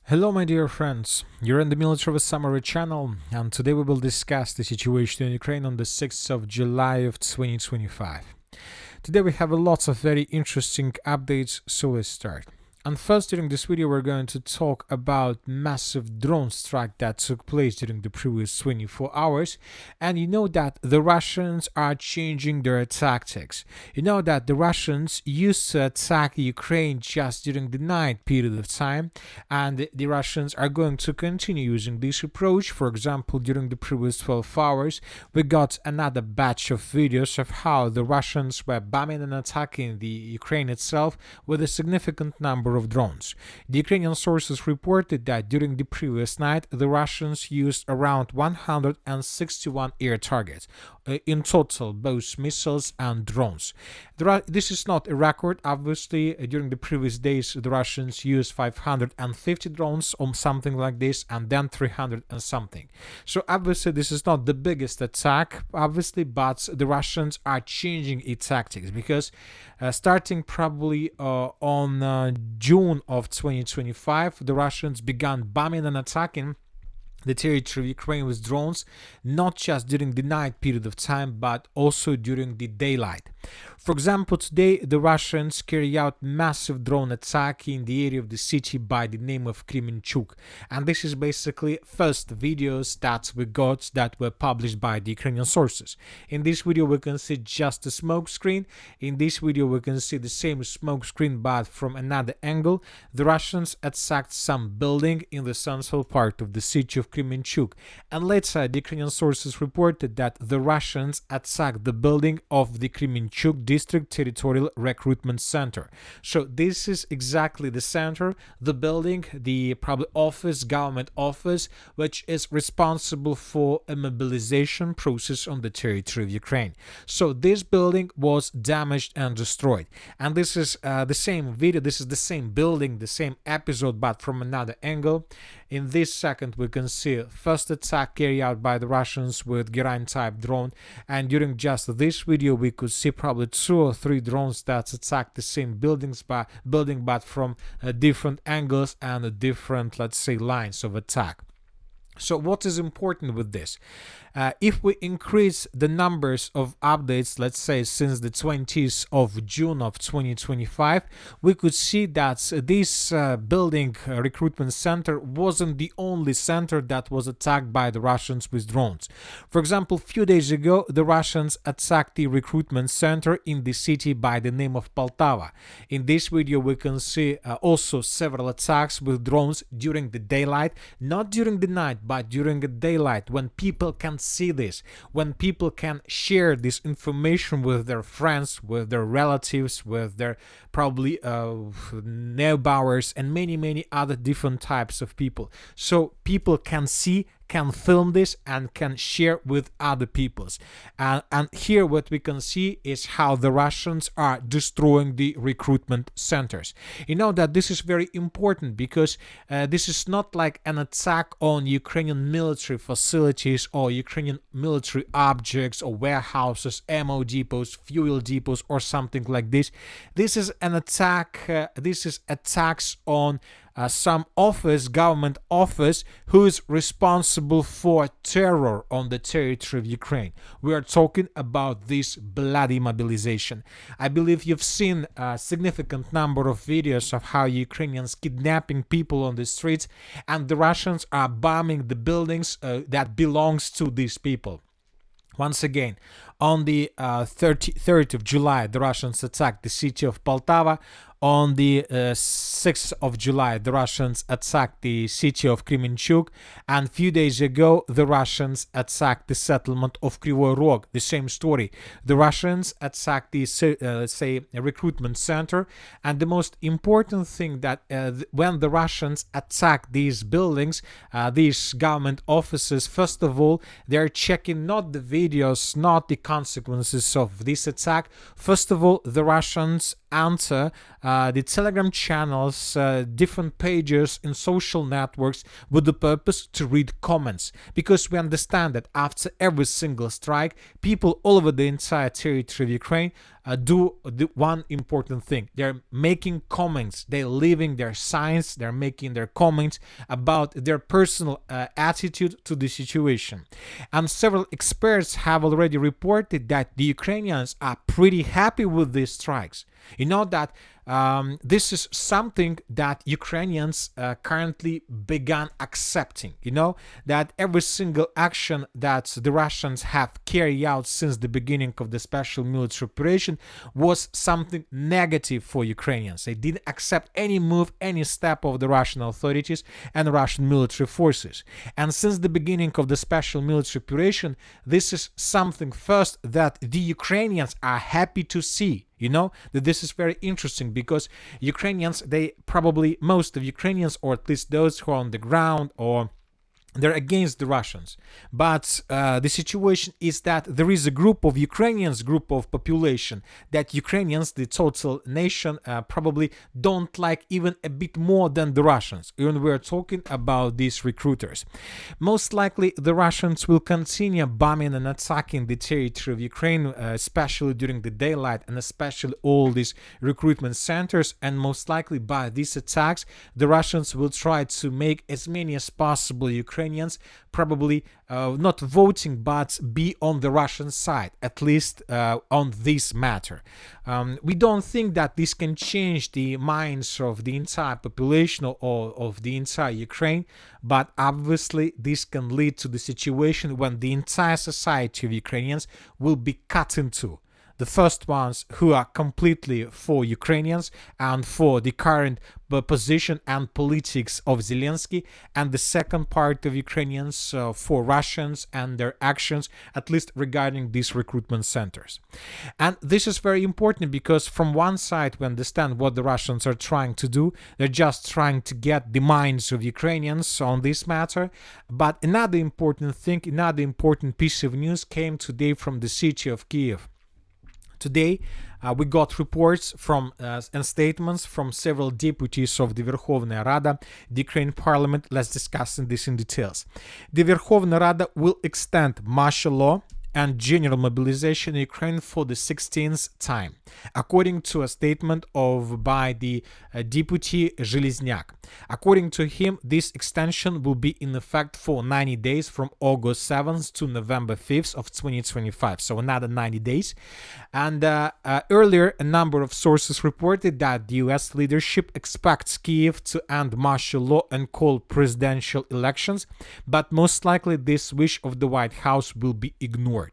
Hello my dear friends, you're in the Military of Summary channel, and today we will discuss the situation in Ukraine on the 6th of July of 2025. Today we have lots of very interesting updates, so let's start. And first, during this video we're going to talk about massive drone strike that took place during the previous 24 hours. And you know that the Russians are changing their tactics. You know that the Russians used to attack Ukraine just during the night period of time, and the Russians are going to continue using this approach. For example, during the previous 12 hours we got another batch of videos of how the Russians were bombing and attacking the Ukraine itself with a significant number of drones. The Ukrainian sources reported that during the previous night, the Russians used around 161 air targets, in total, both missiles and drones. This is not a record. Obviously, during the previous days, the Russians used 550 drones or something like this, and then 300 and something. So obviously, this is not the biggest attack, obviously, but the Russians are changing its tactics because starting probably on June of 2025, the Russians began bombing and attacking the territory of Ukraine with drones, not just during the night period of time, but also during the daylight. For example, today the Russians carry out massive drone attack in the area of the city by the name of Kremenchuk, and this is basically first videos that we got that were published by the Ukrainian sources. In this video we can see just a smoke screen. In this video we can see the same smoke screen but from another angle. The Russians attacked some building in the central part of the city of Kremenchuk, and later the Ukrainian sources reported that the Russians attacked the building of the Kremenchuk District Territorial Recruitment Center. So this is exactly the center, the building, the probably office, government office, which is responsible for a mobilization process on the territory of Ukraine. So this building was damaged and destroyed, and this is the same video, this is the same building, the same episode, but from another angle. In this second we can see first attack carried out by the Russians with Gerain type drone, and during just this video we could see probably 2 or 3 drones that attacked the same building but from different angles and different, let's say, lines of attack. So what is important with this? If we increase the numbers of updates, let's say since the 20th of June of 2025, we could see that this building recruitment center wasn't the only center that was attacked by the Russians with drones. For example, a few days ago, the Russians attacked the recruitment center in the city by the name of Poltava. In this video, we can see also several attacks with drones during the daylight, not during the night, but during the daylight, when people can see this, when people can share this information with their friends, with their relatives, with their probably neighbors, and many other different types of people. So people can see, can film this, and can share with other peoples. And here what we can see is how the Russians are destroying the recruitment centers. You know that this is very important because this is not like an attack on Ukrainian military facilities or Ukrainian military objects or warehouses, ammo depots, fuel depots, or something like this. This is an attack, this is attacks on some office, government office, who is responsible for terror on the territory of Ukraine. We are talking about this bloody mobilization. I believe you've seen a significant number of videos of how Ukrainians kidnapping people on the streets, and the Russians are bombing the buildings that belongs to these people. Once again, on the 3rd of July, the Russians attacked the city of Poltava. On the 6th of July, the Russians attacked the city of Kremenchuk, and a few days ago, the Russians attacked the settlement of Kryvyi Rog. The same story. The Russians attacked the, let's say, recruitment center, and the most important thing that when the Russians attack these buildings, these government offices, first of all, they're checking not the videos, not the consequences of this attack. First of all, the Russians enter the Telegram channels, different pages in social networks with the purpose to read comments, because we understand that after every single strike, people all over the entire territory of Ukraine do the one important thing. They're making comments, they're leaving their signs, they're making their comments about their personal attitude to the situation. And several experts have already reported that the Ukrainians are pretty happy with these strikes. You know that this is something that Ukrainians currently began accepting. You know that every single action that the Russians have carried out since the beginning of the special military operation was something negative for Ukrainians. They didn't accept any move, any step of the Russian authorities and Russian military forces. And since the beginning of the special military operation, this is something first that the Ukrainians are happy to see. You know that this is very interesting because Ukrainians, they probably, most of Ukrainians, or at least those who are on the ground, or they're against the Russians. But the situation is that there is a group of Ukrainians, group of population, that Ukrainians, the total nation, probably don't like even a bit more than the Russians. Even we're talking about these recruiters. Most likely the Russians will continue bombing and attacking the territory of Ukraine, especially during the daylight, and especially all these recruitment centers. And most likely by these attacks, the Russians will try to make as many as possible Ukrainians probably not voting, but be on the Russian side, at least on this matter. We don't think that this can change the minds of the entire population or of the entire Ukraine, but obviously this can lead to the situation when the entire society of Ukrainians will be cut in two. The first ones who are completely for Ukrainians and for the current position and politics of Zelensky, and the second part of Ukrainians for Russians and their actions, at least regarding these recruitment centers. And this is very important because from one side we understand what the Russians are trying to do. They're just trying to get the minds of Ukrainians on this matter. But another important thing, another important piece of news came today from the city of Kiev. Today, we got reports from and statements from several deputies of the Verkhovna Rada, the Ukraine Parliament. Let's discuss this in details. The Verkhovna Rada will extend martial law and general mobilization in Ukraine for the 16th time, according to a statement by the deputy Zhelezniak. According to him, this extension will be in effect for 90 days from August 7th to November 5th of 2025, so another 90 days. And earlier, a number of sources reported that the US leadership expects Kiev to end martial law and call presidential elections, but most likely this wish of the White House will be ignored.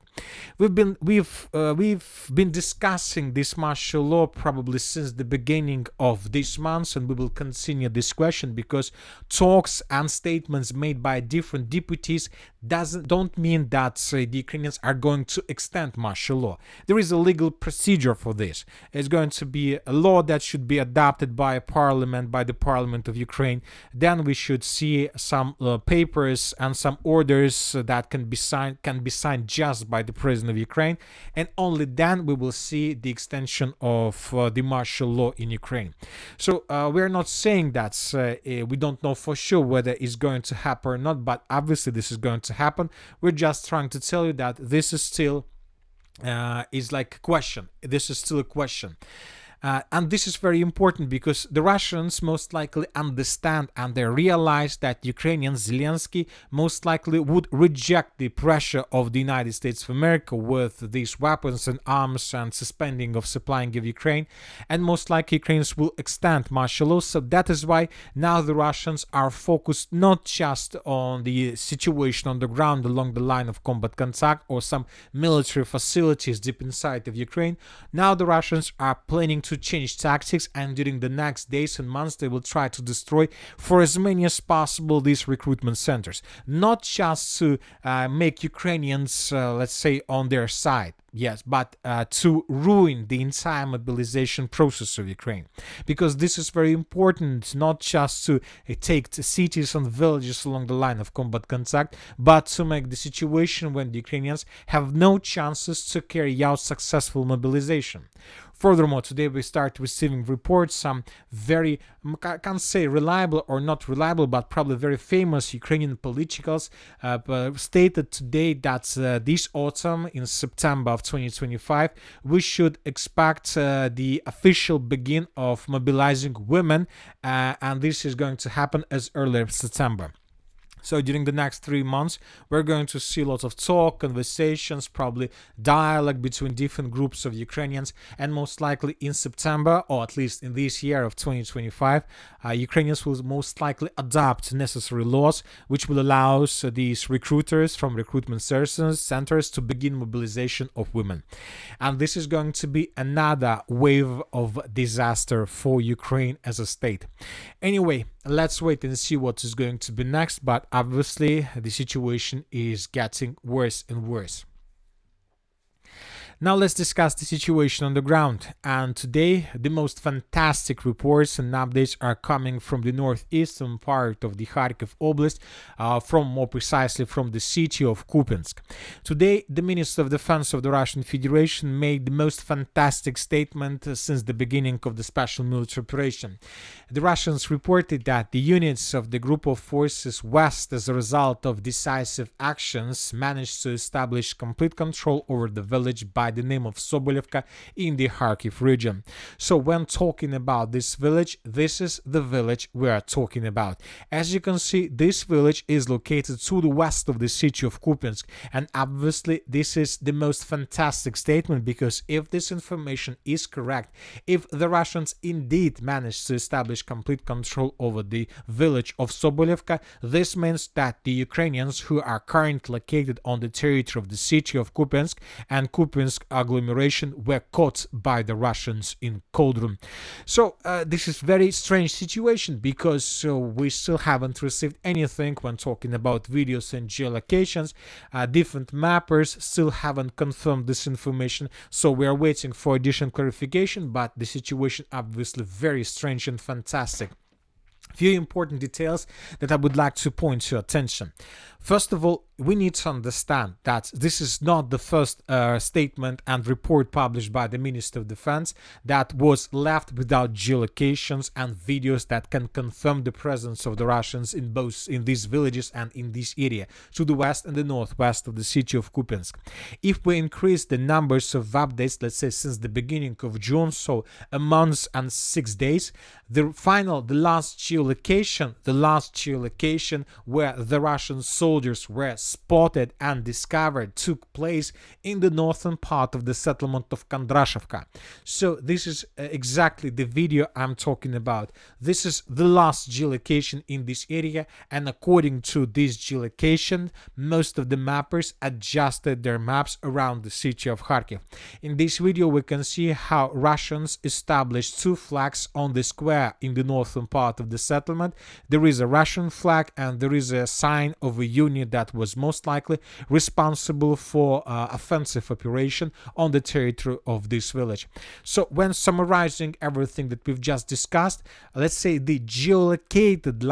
We've been discussing this martial law probably since the beginning of this month, and we will continue this question because talks and statements made by different deputies don't mean that the Ukrainians are going to extend martial law. There is a legal procedure for this. It's going to be a law that should be adopted by the parliament of Ukraine. Then we should see some papers and some orders that can be signed just by the president of Ukraine, and only then we will see the extension of the martial law in Ukraine. So we're not saying that we don't know for sure whether it's going to happen or not, but obviously this is going to happen. We're just trying to tell you that this is still is like a question. This is still a question. And this is very important because the Russians most likely understand and they realize that Ukrainian Zelensky most likely would reject the pressure of the United States of America with these weapons and arms and suspending of supplying of Ukraine, and most likely Ukrainians will extend martial law. So that is why now the Russians are focused not just on the situation on the ground along the line of combat contact or some military facilities deep inside of Ukraine. Now the Russians are planning to change tactics, and during the next days and months they will try to destroy for as many as possible these recruitment centers, not just to make Ukrainians let's say on their side, yes, but to ruin the entire mobilization process of Ukraine, because this is very important, not just to take the cities and villages along the line of combat contact, but to make the situation when the Ukrainians have no chances to carry out successful mobilization. Furthermore, today we start receiving reports, some very, I can't say reliable or not reliable, but probably very famous Ukrainian politicals stated today that this autumn, in September of 2025, we should expect the official begin of mobilizing women, and this is going to happen as early as September. So during the next 3 months, we're going to see lots of talk, conversations, probably dialogue between different groups of Ukrainians, and most likely in September, or at least in this year of 2025, Ukrainians will most likely adopt necessary laws which will allow these recruiters from recruitment centers to begin mobilization of women. And this is going to be another wave of disaster for Ukraine as a state. Anyway, let's wait and see what is going to be next, but obviously the situation is getting worse and worse. Now let's discuss the situation on the ground, and today the most fantastic reports and updates are coming from the northeastern part of the Kharkiv Oblast, more precisely from the city of Kupyansk. Today the Minister of Defense of the Russian Federation made the most fantastic statement since the beginning of the special military operation. The Russians reported that the units of the group of forces west, as a result of decisive actions, managed to establish complete control over the village by the name of Sobolevka in the Kharkiv region. So when talking about this village, this is the village we are talking about. As you can see, this village is located to the west of the city of Kupyansk, and obviously this is the most fantastic statement, because if this information is correct, if the Russians indeed managed to establish complete control over the village of Sobolevka, this means that the Ukrainians who are currently located on the territory of the city of Kupyansk and Kupyansk agglomeration were caught by the Russians in cold room. So this is very strange situation, because we still haven't received anything when talking about videos and geolocations. Different mappers still haven't confirmed this information, so we are waiting for additional clarification, but the situation obviously very strange and fantastic. Few important details that I would like to point to your attention. First of all, we need to understand that this is not the first statement and report published by the Minister of Defense that was left without geolocations and videos that can confirm the presence of the Russians in these villages and in this area to the west and the northwest of the city of Kupyansk. If we increase the numbers of updates, let's say since the beginning of June, so a month and 6 days, the last geolocation where the Russian soldiers were spotted and discovered took place in the northern part of the settlement of Kondrashevka. So this is exactly the video I'm talking about. This is the last geolocation in this area, and according to this geolocation, most of the mappers adjusted their maps around the city of Kharkiv. In this video we can see how Russians established 2 flags on the square in the northern part of the settlement. There is a Russian flag and there is a sign of a unit that was most likely responsible for offensive operation on the territory of this village. So when summarizing everything that we've just discussed, let's say the geolocated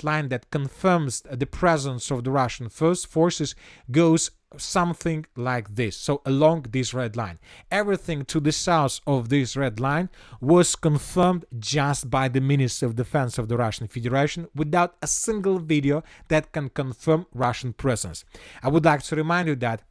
line that confirms the presence of the Russian forces goes something like this. So along this red line, everything to the south of this red line was confirmed just by the Minister of Defense of the Russian Federation without a single video that can confirm Russian presence. I would like to remind you that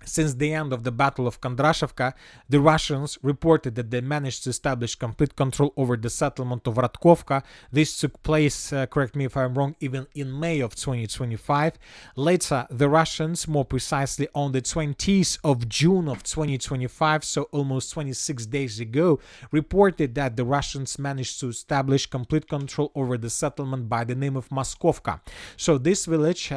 since the end of the Battle of Kondrashevka, the Russians reported that they managed to establish complete control over the settlement of Radkovka. This took place, correct me if I'm wrong, even in May of 2025. Later, the Russians, more precisely on the 20th of June of 2025, so almost 26 days ago, reported that the Russians managed to establish complete control over the settlement by the name of Moskovka. So this village,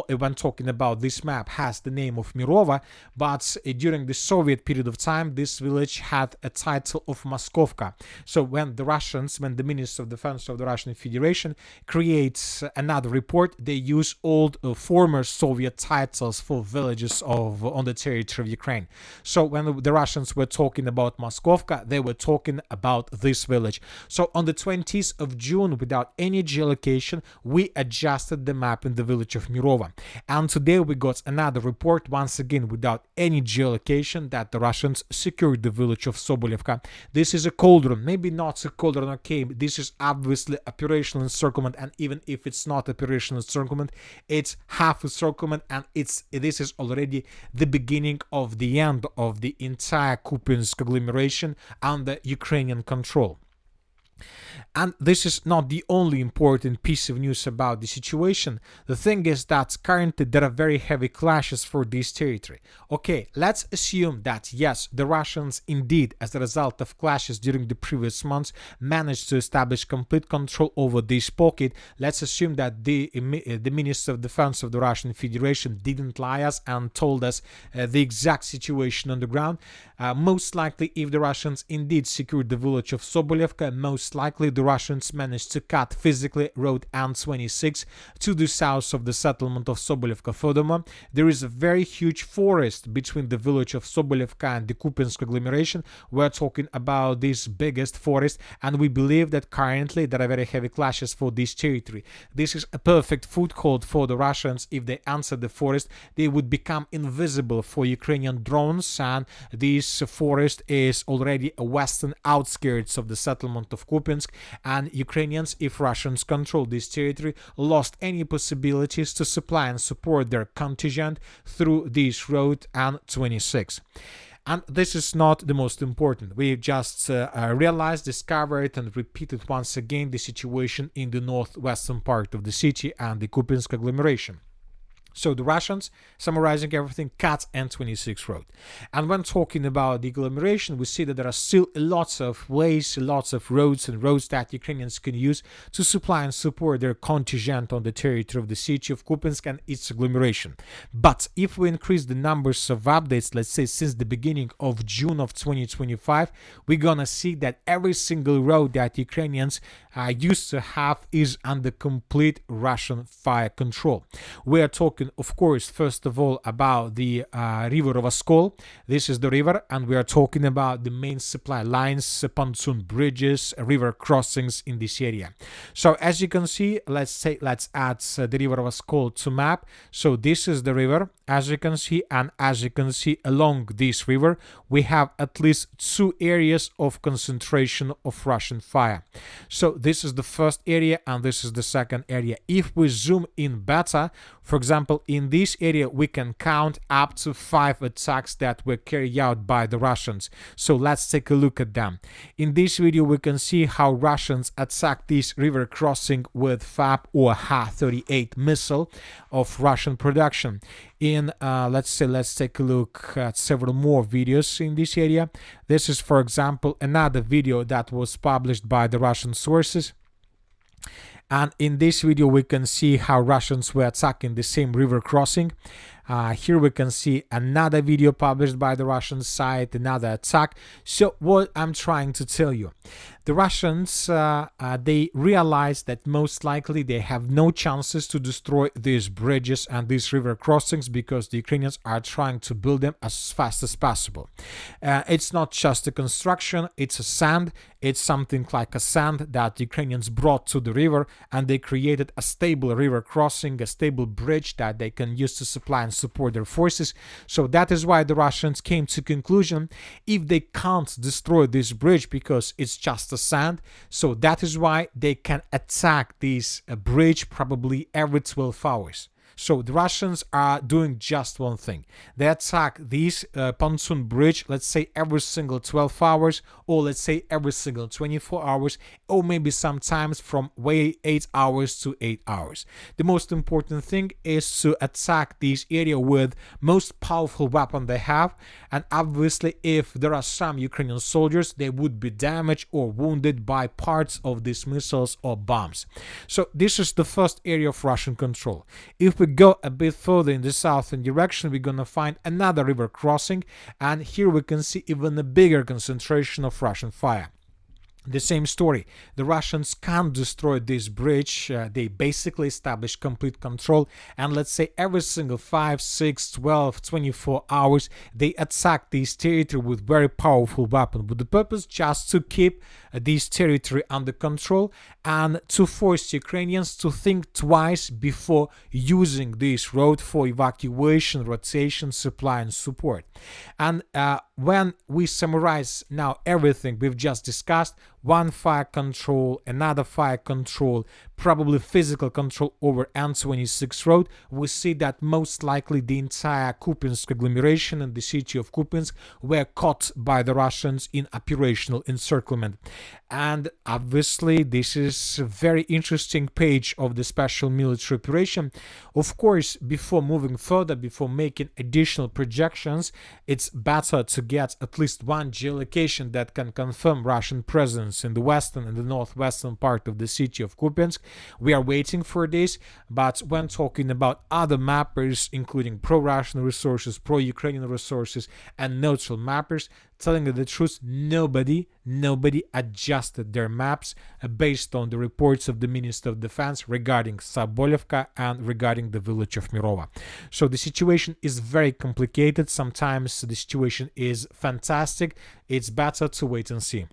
when talking about this map, has the name of Mirova, but during the Soviet period of time, this village had a title of Moskovka. So when the Minister of Defense of the Russian Federation creates another report, they use old former Soviet titles for villages on the territory of Ukraine. So when the Russians were talking about Moskovka, they were talking about this village. So on the 20th of June, without any geolocation, we adjusted the map in the village of Mirova. And today we got another report, once again confirmation without any geolocation that the Russians secured the village of Sobolevka. This is a cauldron, maybe not a cauldron, okay, this is obviously operational encirclement, and even if it's not operational encirclement, it's half encirclement, and this is already the beginning of the end of the entire Kupyansk agglomeration under Ukrainian control. And this is not the only important piece of news about the situation. The thing is that currently there are very heavy clashes for this territory. Okay, let's assume that yes, the Russians indeed, as a result of clashes during the previous months, managed to establish complete control over this pocket. Let's assume that the Minister of Defense of the Russian Federation didn't lie us and told us the exact situation on the ground. Most likely, if the Russians indeed secured the village of Sobolevka, most likely the Russians managed to cut physically Road N26 to the south of the settlement of Sobolevka. Furthermore, there is a very huge forest between the village of Sobolevka and the Kupyansk agglomeration. We're talking about this biggest forest, and we believe that currently there are very heavy clashes for this territory. This is a perfect foothold for the Russians. If they enter the forest, they would become invisible for Ukrainian drones, and this forest is already a western outskirts of the settlement of Kupyansk, and Ukrainians, if Russians control this territory, lost any possibilities to supply and support their contingent through this road N26. And this is not the most important. We just realized, discovered, and repeated once again the situation in the northwestern part of the city and the Kupyansk agglomeration. So the Russians, summarizing everything, cut N26 road. And when talking about the agglomeration, we see that there are still lots of ways, lots of roads that Ukrainians can use to supply and support their contingent on the territory of the city of Kupyansk and its agglomeration. But if we increase the numbers of updates, let's say since the beginning of June of 2025, we're gonna see that every single road that Ukrainians used to have is under complete Russian fire control. We are talking, of course, first of all about the river of Oskol. This is the river, and we are talking about the main supply lines, pontoon bridges, river crossings in this area. So as you can see, let's add the river of Oskol to map. So this is the river, as you can see, and as you can see along this river, we have at least two areas of concentration of Russian fire. So this is the first area and this is the second area. If we zoom in better, for example, in this area we can count up to 5 attacks that were carried out by the Russians. So let's take a look at them. In this video we can see how Russians attacked this river crossing with FAB or Ha-38 missile of Russian production. In let's take a look at several more videos in this area. This is, for example, another video that was published by the Russian sources. And in this video we can see how Russians were attacking the same river crossing. Here we can see another video published by the Russian side, another attack. So what I'm trying to tell you, the Russians, they realize that most likely they have no chances to destroy these bridges and these river crossings because the Ukrainians are trying to build them as fast as possible. It's not just a construction, it's a sand. It's something like a sand that the Ukrainians brought to the river, and they created a stable river crossing, a stable bridge that they can use to supply and support their forces. So that is why the Russians came to conclusion, if they can't destroy this bridge because it's just a sand, so that is why they can attack this bridge probably every 12 hours. So the Russians are doing just one thing. They attack this pontoon bridge, let's say every single 12 hours, or let's say every single 24 hours, or maybe sometimes from 8 hours to 8 hours. The most important thing is to attack this area with most powerful weapon they have, and obviously if there are some Ukrainian soldiers, they would be damaged or wounded by parts of these missiles or bombs. So this is the first area of Russian control. If we go a bit further in the southern direction, we're gonna find another river crossing, and here we can see even a bigger concentration of Russian fire. The same story. The Russians can't destroy this bridge. They basically establish complete control, and let's say every single 5, 6, 12, 24 hours they attack this territory with very powerful weapon, with the purpose just to keep this territory under control and to force Ukrainians to think twice before using this road for evacuation, rotation, supply and support. And when we summarize now everything we've just discussed, one fire control, another fire control, probably physical control over N26 road, we see that most likely the entire Kupyansk agglomeration and the city of Kupyansk were caught by the Russians in operational encirclement. And obviously this is a very interesting page of the special military operation. Of course, before moving further, before making additional projections, it's better to get at least one geolocation that can confirm Russian presence in the western and the northwestern part of the city of Kupyansk. We are waiting for this, but when talking about other mappers, including pro-Russian resources, pro-Ukrainian resources, and neutral mappers, telling you the truth, nobody adjusted their maps based on the reports of the Minister of Defense regarding Sobolevka and regarding the village of Mirova. So the situation is very complicated. Sometimes the situation is fantastic. It's better to wait and see.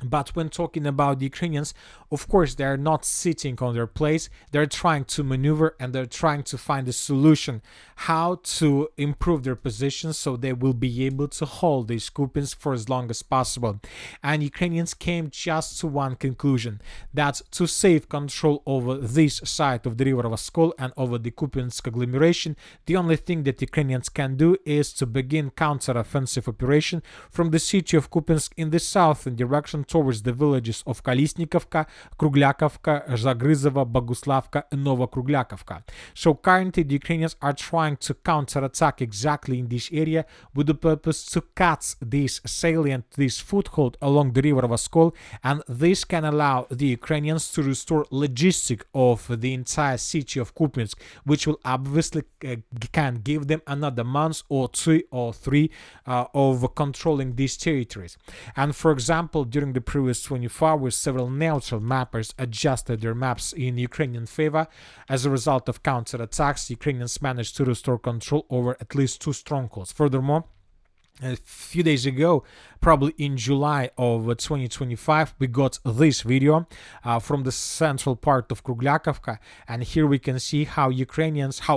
But when talking about the Ukrainians, of course, they're not sitting on their place. They're trying to maneuver and they're trying to find a solution how to improve their position so they will be able to hold these Kupyansk for as long as possible. And Ukrainians came just to one conclusion, that to save control over this side of the river Oskol and over the Kupyansk agglomeration, the only thing that Ukrainians can do is to begin counter-offensive operation from the city of Kupyansk in the southern direction towards the villages of Kolesnikovka, Kruglakovka, Zagryzovo, Boguslavka, and Novokruglakovka. So currently the Ukrainians are trying to counterattack exactly in this area with the purpose to cut this salient, this foothold along the river Oskol, and this can allow the Ukrainians to restore logistic of the entire city of Kupyansk, which will obviously can give them another month or 2 or 3 of controlling these territories. And for example, during the previous 24 hours, several neutral mappers adjusted their maps in Ukrainian favor. As a result of counterattacks, Ukrainians managed to restore control over at least 2 strongholds. Furthermore, a few days ago, probably in July of 2025, we got this video from the central part of Kruglakovka, and here we can see how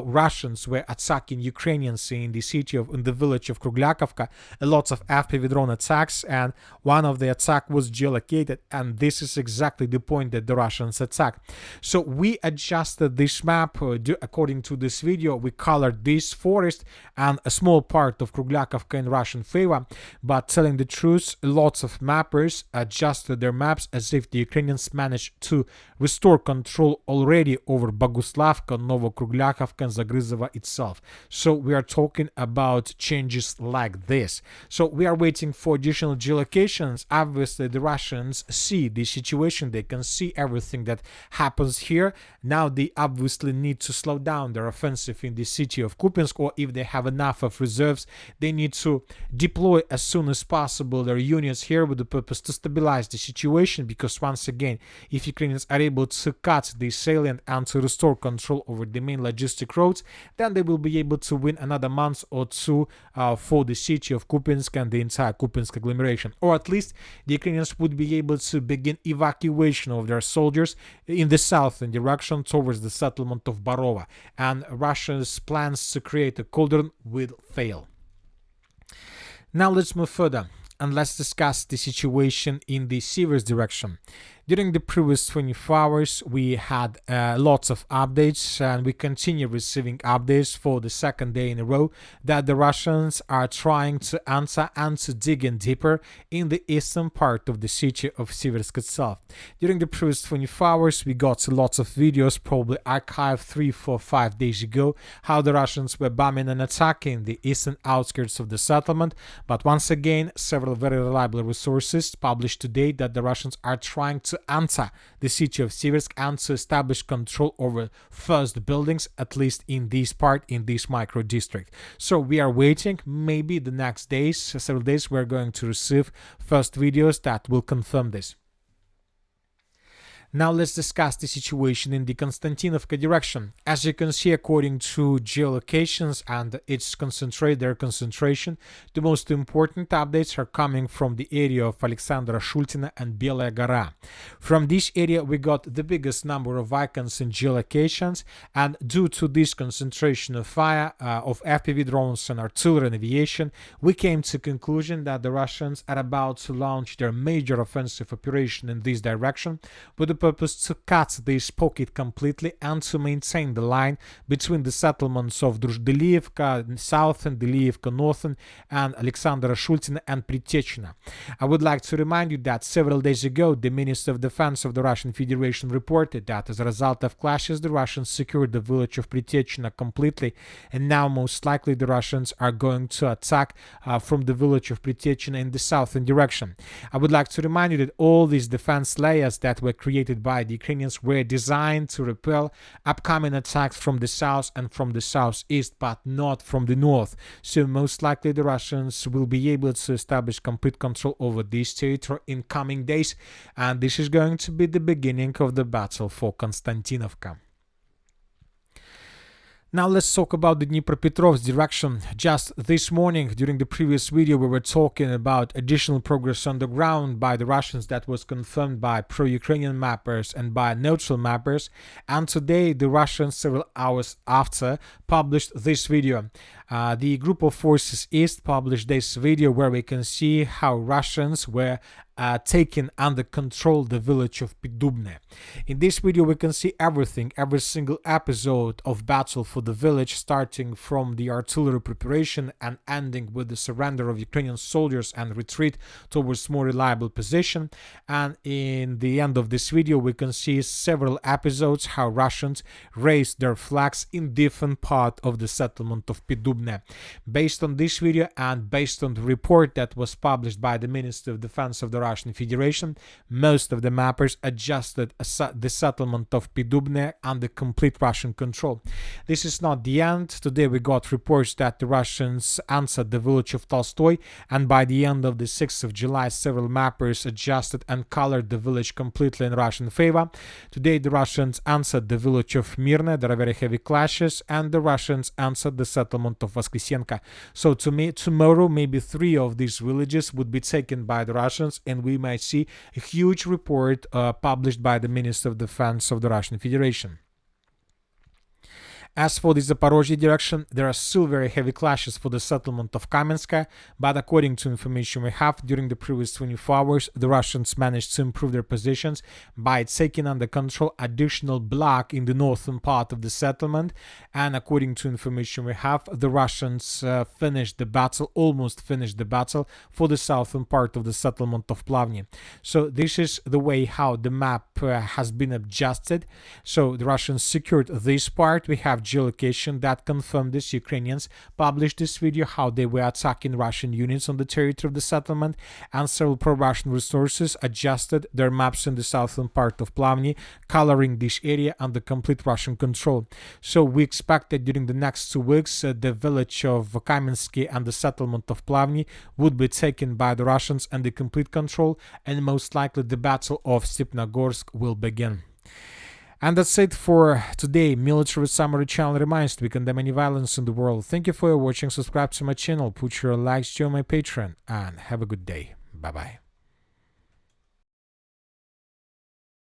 Russians were attacking Ukrainians in the village of Kruglakovka. A lot of FPV drone attacks, and one of the attack was geolocated, and this is exactly the point that the Russians attacked. So we adjusted this map according to this video. We colored this forest and a small part of Kruglakovka in Russian favor, but telling the truth, lots of mappers adjusted their maps as if the Ukrainians managed to restore control already over Boguslavka, Novokruglakovka, and Zagryzovo itself. So we are talking about changes like this. So we are waiting for additional geolocations. Obviously, the Russians see the situation. They can see everything that happens here. Now they obviously need to slow down their offensive in the city of Kupyansk, or if they have enough of reserves, they need to deploy as soon as possible their units here with the purpose to stabilize the situation, because once again, if Ukrainians are able to cut the salient and to restore control over the main logistic roads, then they will be able to win another month or 2 for the city of Kupyansk and the entire Kupyansk agglomeration. Or at least the Ukrainians would be able to begin evacuation of their soldiers in the southern direction towards the settlement of Barova, and Russia's plans to create a cauldron will fail. Now let's move further and let's discuss the situation in the Siversk direction. During the previous 24 hours, we had lots of updates, and we continue receiving updates for the second day in a row that the Russians are trying to enter and to dig in deeper in the eastern part of the city of Siversk itself. During the previous 24 hours, we got lots of videos, probably archived 3, 4, 5 days ago, how the Russians were bombing and attacking the eastern outskirts of the settlement. But once again, several very reliable resources published today that the Russians are trying to enter the city of Siversk and to establish control over first buildings, at least in this part, in this micro district. So we are waiting. Maybe the next days, several days, we're going to receive first videos that will confirm this. Now let's discuss the situation in the Kostyantynivka direction. As you can see, according to geolocations and their concentration, the most important updates are coming from the area of Alexandra Shultina and Belaya Gora. From this area we got the biggest number of icons in geolocations, and due to this concentration of fire of FPV drones and artillery and aviation, we came to the conclusion that the Russians are about to launch their major offensive operation in this direction, with the purpose to cut this pocket completely and to maintain the line between the settlements of Doomsday southern, Dilievka northern, and Alexandra Shultina and Pritekyna. I would like to remind you that several days ago the Minister of Defense of the Russian Federation reported that as a result of clashes the Russians secured the village of Pritekyna completely, and now most likely the Russians are going to attack from the village of Pritekyna in the southern direction. I would like to remind you that all these defense layers that were created by the Ukrainians were designed to repel upcoming attacks from the south and from the southeast, but not from the north. So most likely the Russians will be able to establish complete control over this territory in coming days, and this is going to be the beginning of the battle for Kostyantynivka. Now let's talk about the Dnipropetrovsk direction. Just this morning, during the previous video, we were talking about additional progress on the ground by the Russians that was confirmed by pro-Ukrainian mappers and by neutral mappers. And today, the Russians, several hours after, published this video. The Group of Forces East published this video where we can see how Russians were taking under control the village of Piddubne. In this video we can see everything, every single episode of battle for the village, starting from the artillery preparation and ending with the surrender of Ukrainian soldiers and retreat towards more reliable position. And in the end of this video we can see several episodes how Russians raised their flags in different parts of the settlement of Piddubne. Based on this video and based on the report that was published by the Minister of Defense of the Russian Federation, most of the mappers adjusted the settlement of Piddubne under complete Russian control. This is not the end. Today we got reports that the Russians answered the village of Tolstoy, and by the end of the 6th of July several mappers adjusted and colored the village completely in Russian favor. Today the Russians answered the village of Mirne. There are very heavy clashes, and the Russians answered the settlement of Voskresenka. So tomorrow maybe 3 of these villages would be taken by the Russians, and we might see a huge report published by the Minister of Defense of the Russian Federation. As for the Zaporizhzhia direction, there are still very heavy clashes for the settlement of Kamenska, but according to information we have, during the previous 24 hours, the Russians managed to improve their positions by taking under control additional block in the northern part of the settlement, and according to information we have, the Russians almost finished the battle for the southern part of the settlement of Plavny. So this is the way how the map has been adjusted. So the Russians secured this part. We have geolocation that confirmed this. Ukrainians published this video how they were attacking Russian units on the territory of the settlement, and several pro-Russian resources adjusted their maps in the southern part of Plavny, coloring this area under complete Russian control. So we expect that during the next 2 weeks the village of Kamensk and the settlement of Plavny would be taken by the Russians under complete control, and most likely the battle of Stepnogorsk will begin. And that's it for today. Military Summary channel reminds we condemn any violence in the world. Thank you for watching. Subscribe to my channel, put your likes, join my Patreon, and have a good day. Bye bye.